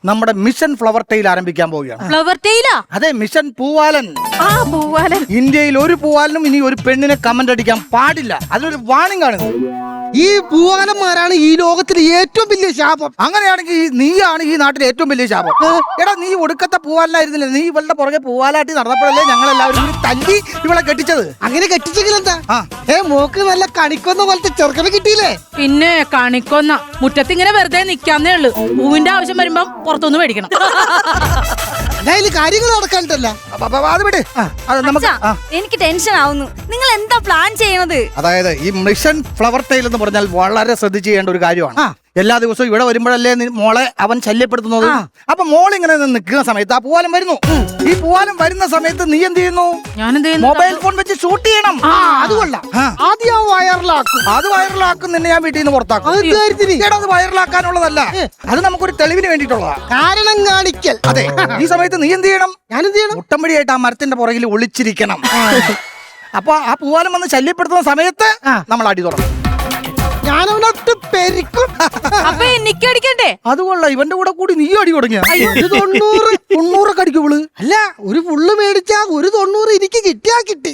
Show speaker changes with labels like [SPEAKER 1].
[SPEAKER 1] നമ്മുടെ mission flower tail ആരംഭിക്കാൻ പോവുകയാണ്.
[SPEAKER 2] ഫ്ലവർ ടെയിലാ?
[SPEAKER 1] അതെ, മിഷൻ പൂവാലൻ.
[SPEAKER 2] പൂവാലൻ.
[SPEAKER 1] ഇന്ത്യയിൽ ഒരു പൂവാലനും ഇനി ഒരു പെണ്ണിനെ കമന്റ് അടിക്കാൻ പാടില്ല. അതിലൊരു വാണിംഗ് ആണ്.
[SPEAKER 3] ഈ പൂവാലന്മാരാണ് ഈ ലോകത്തിലെ ഏറ്റവും വലിയ ശാപം.
[SPEAKER 1] അങ്ങനെയാണെങ്കിൽ നീയാണ് ഈ നാട്ടിലെ ഏറ്റവും വലിയ ശാപം. എടാ, നീ ഒടുക്കത്തെ പൂവാലനായിരുന്നില്ല, നീ ഇവളുടെ പുറകെ പൂവാലാട്ടി നടന്നപ്പോഴല്ലേ ഞങ്ങൾ എല്ലാവരും കൂടി തല്ലി ഇവളെ കെട്ടിച്ചത്.
[SPEAKER 3] അങ്ങനെ കെട്ടിച്ചെങ്കിൽ എന്താ? മോക്ക് നല്ല കണിക്കൊന്ന പോലത്തെ ചെറുക്കനെ കിട്ടിയില്ലേ?
[SPEAKER 2] പിന്നെ കണിക്കൊന്ന മുറ്റത്ത് ഇങ്ങനെ വെറുതെ നിക്കാന്നേ ഉള്ളു. പൂവിന്റെ ആവശ്യം വരുമ്പോ പുറത്തുനിന്ന് മേടിക്കണം.
[SPEAKER 3] എന്തായാലും കാര്യങ്ങൾ നടക്കാനിട്ടല്ല.
[SPEAKER 1] അത് വിട്. അത് നമുക്ക്
[SPEAKER 4] എനിക്ക് ടെൻഷൻ ആവുന്നു. നിങ്ങൾ എന്താ പ്ലാൻ ചെയ്യുന്നത്?
[SPEAKER 1] അതായത് ഈ മിഷൻ ഫ്ലവർ ടെയിൽ എന്ന് പറഞ്ഞാൽ വളരെ ശ്രദ്ധിച്ച് ചെയ്യേണ്ട ഒരു കാര്യമാണ്. എല്ലാ ദിവസവും ഇവിടെ വരുമ്പോഴല്ലേ മോളെ അവൻ ശല്യപ്പെടുത്തുന്നത്. അപ്പൊ മോൾ ഇങ്ങനെ നിൽക്കുന്ന സമയത്ത് ആ പൂവാലം വരുന്നു. ഈ പൂവാലം വരുന്ന സമയത്ത് നീ എന്ത് ചെയ്യുന്നു?
[SPEAKER 2] ഞാൻ എന്ത് ചെയ്യുന്നു?
[SPEAKER 1] മൊബൈൽ ഫോൺ വെച്ച് ഷൂട്ട് ചെയ്യണം.
[SPEAKER 3] അത് കൊള്ളാം. ആദ്യം വൈറലാക്കും.
[SPEAKER 1] അത് വൈറലാക്കും. നിന്നെ ഞാൻ വീട്ടിൽ നിന്ന് പുറത്താക്കും. അത് വൈറലാക്കാനുള്ളതല്ല, അത് നമുക്കൊരു തെളിവിന് വേണ്ടിയിട്ടുള്ളതാ.
[SPEAKER 3] കാരണം കാണിക്കൽ.
[SPEAKER 1] അതെ, ഈ സമയത്ത് നീ എന്ത് ചെയ്യണം?
[SPEAKER 3] ഞാൻ എന്ത് ചെയ്യണം?
[SPEAKER 1] മുട്ടമ്പടിയായിട്ട് ആ മരത്തിന്റെ പുറകിൽ ഒളിച്ചിരിക്കണം. അപ്പൊ ആ പൂവാലം വന്ന് ശല്യപ്പെടുത്തുന്ന സമയത്ത് നമ്മൾ അടി തുടങ്ങും.
[SPEAKER 3] ഞാനവനൊട്ട് പെരിക്കും.
[SPEAKER 2] അപ്പൊ എനിക്ക് അടിക്കണ്ടേ?
[SPEAKER 1] അതുകൊള്ള ഇവന്റെ കൂടെ കൂടി നീ അടി തുടങ്ങിയ
[SPEAKER 3] 90
[SPEAKER 1] 90 അടിക്കുള്ളൂ.
[SPEAKER 3] അല്ല, ഒരു ഫുള്ള് മേടിച്ചാ 190 എനിക്ക് കിട്ടിയാ കിട്ടി.